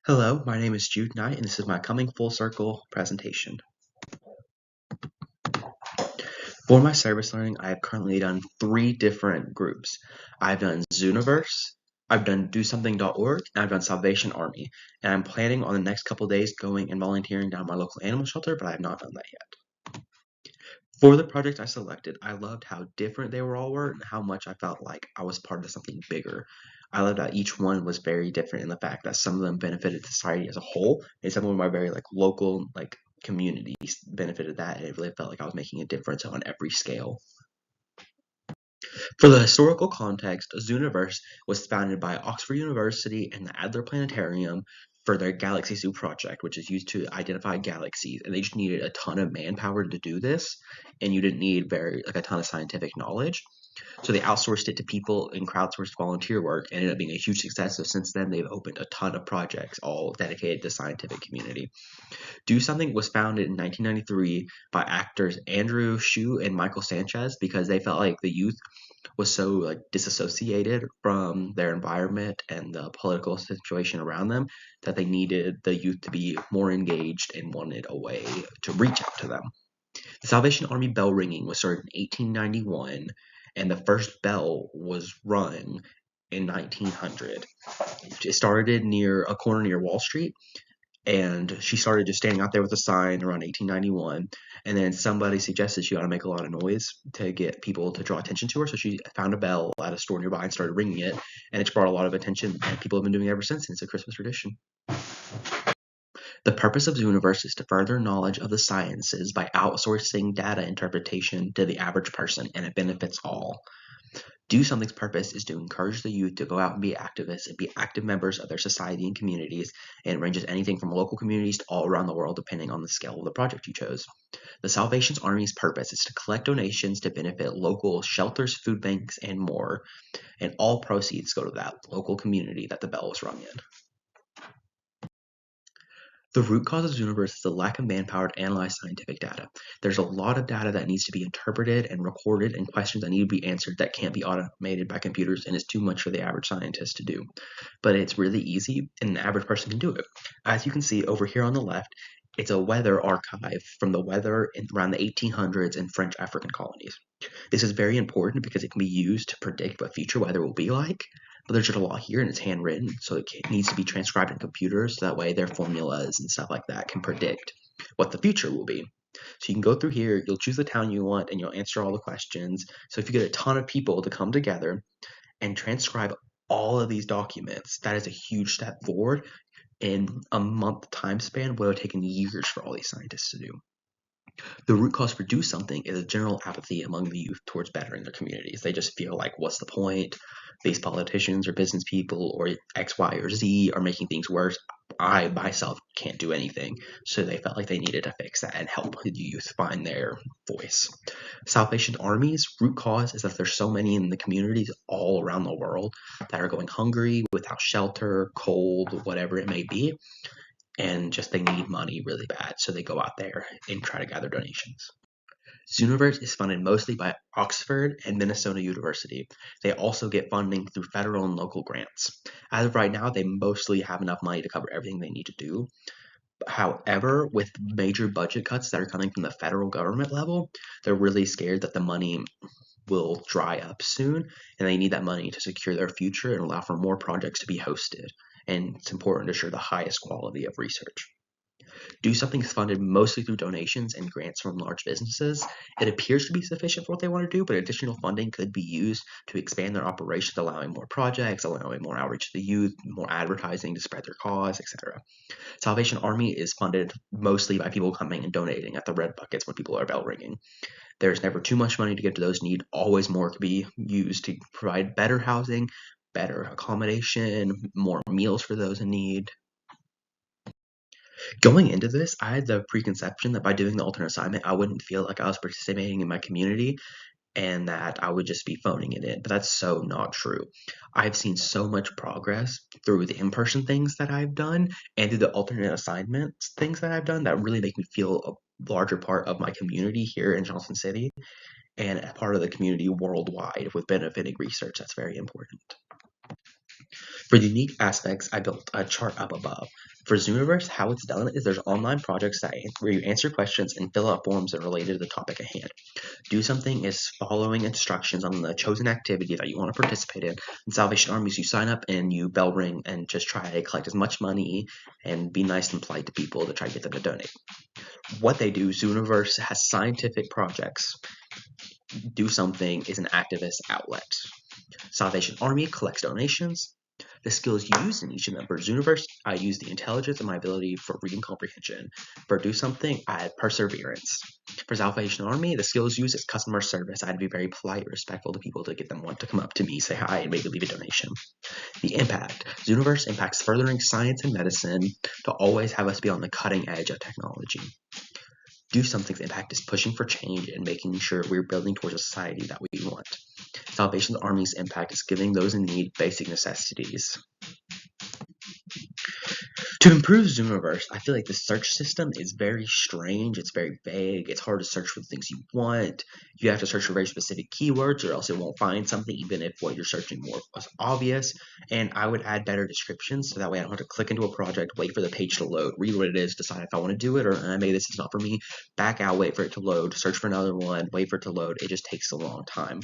Hello, my name is Jude Knight, and this is my Coming Full Circle presentation. For my service learning, I have currently done 3 different groups. I've done Zooniverse, I've done DoSomething.org, and I've done Salvation Army. And I'm planning on the next couple days going and volunteering down my local animal shelter, but I have not done that yet. For the project I selected, I loved how different they all were and how much I felt like I was part of something bigger. I loved that each one was very different in the fact that some of them benefited society as a whole, and some of them are very local communities benefited that, and it really felt like I was making a difference on every scale. For the historical context, Zooniverse was founded by Oxford University and the Adler Planetarium for their Galaxy Zoo project, which is used to identify galaxies, and they just needed a ton of manpower to do this, and you didn't need a ton of scientific knowledge. So they outsourced it to people and crowdsourced volunteer work, and ended up being a huge success. So since then, they've opened a ton of projects, all dedicated to the scientific community. Do Something was founded in 1993 by actors Andrew Shue and Michael Sanchez because they felt like the youth was so disassociated from their environment and the political situation around them that they needed the youth to be more engaged and wanted a way to reach out to them. The Salvation Army bell ringing was started in 1891, and the first bell was rung in 1900. It started near a corner near Wall Street, and she started just standing out there with a sign around 1891, and then somebody suggested she ought to make a lot of noise to get people to draw attention to her, so she found a bell at a store nearby and started ringing it, and it's brought a lot of attention, and people have been doing it ever since, and it's a Christmas tradition. The purpose of Zooniverse is to further knowledge of the sciences by outsourcing data interpretation to the average person, and it benefits all. Do Something's purpose is to encourage the youth to go out and be activists and be active members of their society and communities, and it ranges anything from local communities to all around the world depending on the scale of the project you chose. The Salvation Army's purpose is to collect donations to benefit local shelters, food banks, and more, and all proceeds go to that local community that the bell was rung in. The root cause of Zooniverse is the lack of manpower to analyze scientific data. There's a lot of data that needs to be interpreted and recorded and questions that need to be answered that can't be automated by computers, and it's too much for the average scientist to do. But it's really easy, and an average person can do it. As you can see over here on the left, it's a weather archive from the weather around the 1800s in French African colonies. This is very important because it can be used to predict what future weather will be like, but there's just a lot here and it's handwritten, so it needs to be transcribed in computers, so that way their formulas and stuff like that can predict what the future will be. So you can go through here, you'll choose the town you want, and you'll answer all the questions. So if you get a ton of people to come together and transcribe all of these documents, that is a huge step forward in a month time span, what would have taken years for all these scientists to do. The root cause for Do Something is a general apathy among the youth towards bettering their communities. They just feel like, what's the point? These politicians or business people or X, Y, or Z are making things worse. I myself can't do anything. So they felt like they needed to fix that and help the youth find their voice. Salvation Army's root cause is that there's so many in the communities all around the world that are going hungry, without shelter, cold, whatever it may be, and just they need money really bad, so they go out there and try to gather donations. Zooniverse is funded mostly by Oxford and Minnesota University. They also get funding through federal and local grants. As of right now, they mostly have enough money to cover everything they need to do. However, with major budget cuts that are coming from the federal government level, they're really scared that the money will dry up soon, and they need that money to secure their future and allow for more projects to be hosted. And it's important to ensure the highest quality of research. Do Something is funded mostly through donations and grants from large businesses. It appears to be sufficient for what they want to do, but additional funding could be used to expand their operations, allowing more projects, allowing more outreach to the youth, more advertising to spread their cause, etc. Salvation Army is funded mostly by people coming and donating at the red buckets when people are bell ringing. There's never too much money to give to those in need. Always more could be used to provide better housing, better accommodation, more meals for those in need. Going into this, I had the preconception that by doing the alternate assignment, I wouldn't feel like I was participating in my community and that I would just be phoning it in, but that's so not true. I've seen so much progress through the in-person things that I've done and through the alternate assignments things that I've done that really make me feel a larger part of my community here in Johnson City and a part of the community worldwide with benefiting research. That's very important. For unique aspects, I built a chart up above. For Zooniverse, how it's done is there's online projects where you answer questions and fill out forms that are related to the topic at hand. Do something is following instructions on the chosen activity that you want to participate in. In Salvation Armies, you sign up and you bell ring and just try to collect as much money and be nice and polite to people to try to get them to donate. What they do, Zooniverse has scientific projects. Do something is an activist outlet. Salvation Army collects donations. The skills used in each of them. For Zooniverse, I use the intelligence and my ability for reading comprehension. For Do Something, I had perseverance. For Salvation Army, the skills used is customer service. I had to be very polite, respectful to people to get them want to come up to me, say hi, and maybe leave a donation. The impact. Zooniverse impacts furthering science and medicine to always have us be on the cutting edge of technology. Do Something's impact is pushing for change and making sure we're building towards a society that we want. Salvation Army's impact is giving those in need basic necessities. To improve Zooniverse, I feel like the search system is very strange, it's very vague, it's hard to search for the things you want. You have to search for very specific keywords or else it won't find something even if what you're searching for was obvious. And I would add better descriptions so that way I don't have to click into a project, wait for the page to load, read what it is, decide if I want to do it or maybe this is not for me, back out, wait for it to load, search for another one, wait for it to load. It just takes a long time.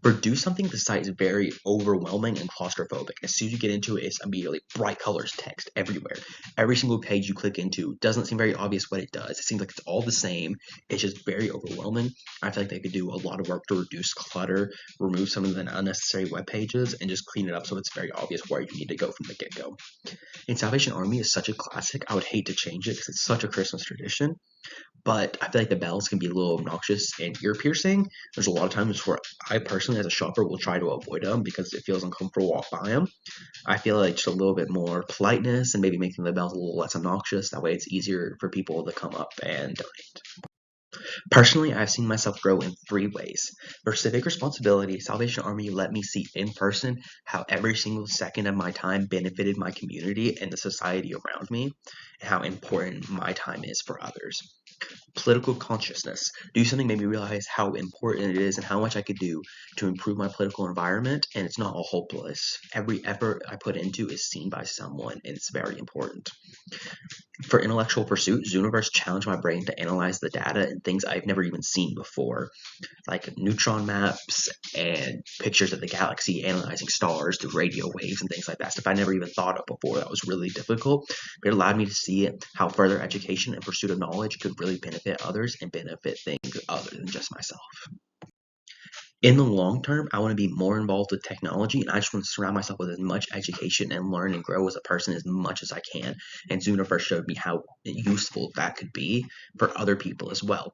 For Do Something, the site is very overwhelming and claustrophobic. As soon as you get into it, it's immediately bright colors, text everywhere. Every single page you click into doesn't seem very obvious what it does. It seems like it's all the same. It's just very overwhelming. I feel like they could do a lot of work to reduce clutter, remove some of the unnecessary web pages, and just clean it up so it's very obvious where you need to go from the get-go. And Salvation Army is such a classic. I would hate to change it because it's such a Christmas tradition. But I feel like the bells can be a little obnoxious and ear-piercing. There's a lot of times where I personally, as a shopper, will try to avoid them because it feels uncomfortable to walk by them. I feel like just a little bit more politeness and maybe making the bells a little less obnoxious. That way it's easier for people to come up and donate. Personally, I've seen myself grow in 3 ways. For civic responsibility, Salvation Army let me see in person how every single second of my time benefited my community and the society around me, and how important my time is for others. Political consciousness. Do Something made me realize how important it is and how much I could do to improve my political environment, and it's not all hopeless. Every effort I put into is seen by someone, and it's very important. For intellectual pursuit, Zooniverse challenged my brain to analyze the data and things I've never even seen before, like neutron maps and pictures of the galaxy, analyzing stars through radio waves and things like that, stuff I never even thought of before. That was really difficult, but it allowed me to see how further education and pursuit of knowledge could really benefit others and benefit things other than just myself. In the long term, I want to be more involved with technology, and I just want to surround myself with as much education and learn and grow as a person as much as I can. And Zooniverse showed me how useful that could be for other people as well.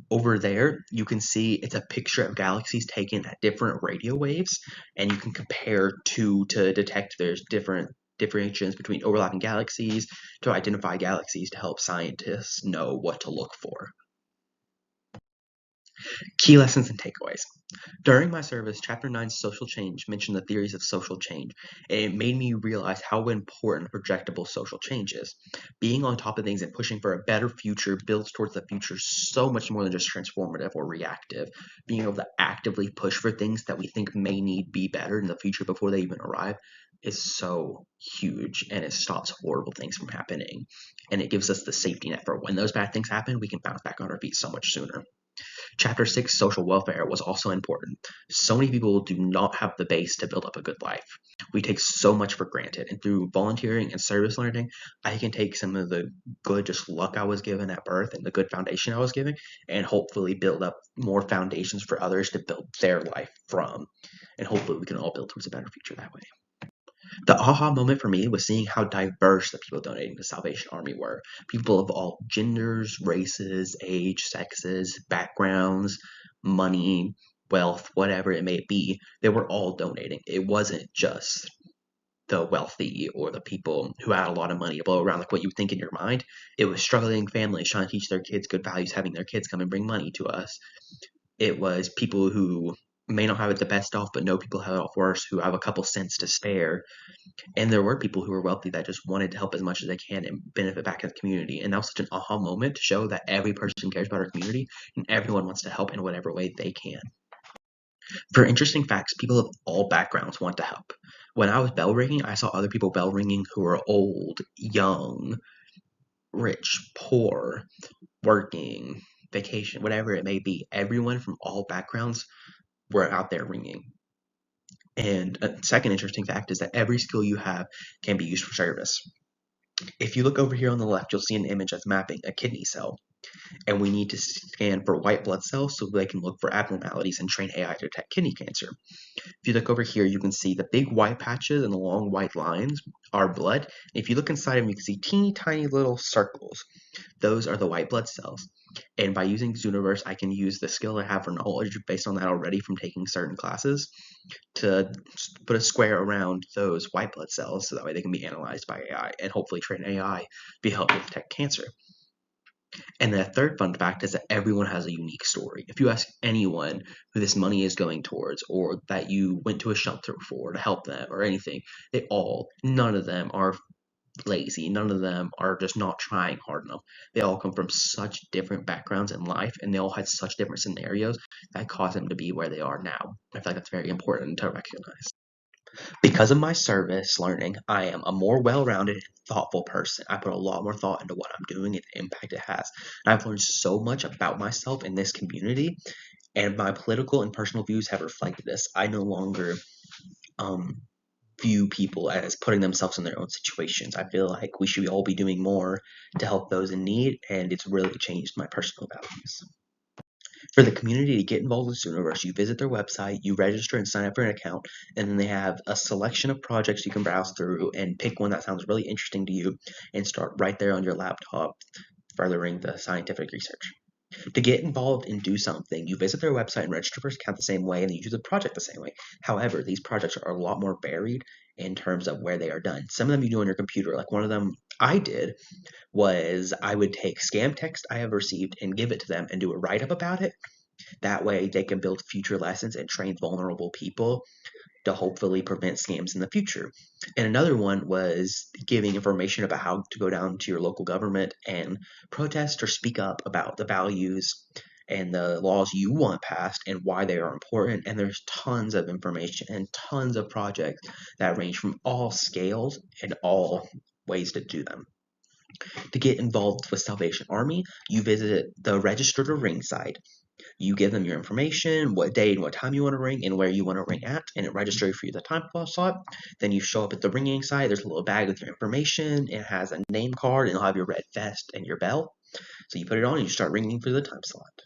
Over there, you can see it's a picture of galaxies taken at different radio waves, and you can compare two to detect there's different differentiations between overlapping galaxies to identify galaxies to help scientists know what to look for. Key lessons and takeaways. During my service, Chapter 9 Social Change mentioned the theories of social change, and it made me realize how important projectable social change is. Being on top of things and pushing for a better future builds towards the future so much more than just transformative or reactive. Being able to actively push for things that we think may need be better in the future before they even arrive is so huge, and it stops horrible things from happening. And it gives us the safety net for when those bad things happen, we can bounce back on our feet so much sooner. Chapter 6, Social Welfare, was also important. So many people do not have the base to build up a good life. We take so much for granted, and through volunteering and service learning, I can take some of the good just luck I was given at birth and the good foundation I was given, and hopefully build up more foundations for others to build their life from. And hopefully we can all build towards a better future that way. The aha moment for me was seeing how diverse the people donating to Salvation Army were. People of all genders, races, age, sexes, backgrounds, money, wealth, whatever it may be, they were all donating. It wasn't just the wealthy or the people who had a lot of money to blow around like what you think in your mind. It was struggling families trying to teach their kids good values, having their kids come and bring money to us. It was people who may not have it the best off, but know people have it off worse, who have a couple cents to spare. And there were people who were wealthy that just wanted to help as much as they can and benefit back to the community. And that was such an aha moment to show that every person cares about our community and everyone wants to help in whatever way they can. For interesting facts, people of all backgrounds want to help. When I was bell ringing, I saw other people bell ringing who were old, young, rich, poor, working, vacation, whatever it may be. Everyone from all backgrounds were out there ringing. And a second interesting fact is that every skill you have can be used for service. If you look over here on the left, you'll see an image that's mapping a kidney cell. And we need to scan for white blood cells so they can look for abnormalities and train AI to detect kidney cancer. If you look over here, you can see the big white patches and the long white lines are blood. If you look inside them, you can see teeny tiny little circles. Those are the white blood cells. And by using Zooniverse, I can use the skill I have for knowledge based on that already from taking certain classes to put a square around those white blood cells so that way they can be analyzed by AI and hopefully train AI to be helped detect cancer. And the third fun fact is that everyone has a unique story. If you ask anyone who this money is going towards or that you went to a shelter for to help them or anything, none of them are lazy. None of them are just not trying hard enough. They all come from such different backgrounds in life and they all had such different scenarios that caused them to be where they are now. I feel like that's very important to recognize. Because of my service learning, I am a more well-rounded and thoughtful person. I put a lot more thought into what I'm doing and the impact it has. And I've learned so much about myself in this community, and my political and personal views have reflected this. I no longer view people as putting themselves in their own situations. I feel like we should all be doing more to help those in need, and it's really changed my personal values. For the community to get involved with Zooniverse, you visit their website, you register and sign up for an account, and then they have a selection of projects you can browse through and pick one that sounds really interesting to you and start right there on your laptop furthering the scientific research. To get involved and do something, you visit their website and register for an account the same way, and you do the project the same way. However, these projects are a lot more varied in terms of where they are done. Some of them you do on your computer, like one of them I did was I would take scam text I have received and give it to them and do a write-up about it. That way they can build future lessons and train vulnerable people to hopefully prevent scams in the future. And another one was giving information about how to go down to your local government and protest or speak up about the values and the laws you want passed and why they are important. And there's tons of information and tons of projects that range from all scales and all ways to do them. To get involved with Salvation Army, you visit the register to ring site. You give them your information, what day and what time you want to ring, and where you want to ring at, and it registers for you the time slot. Then you show up at the ringing site. There's a little bag with your information. It has a name card, and it'll have your red vest and your bell. So you put it on, and you start ringing for the time slot.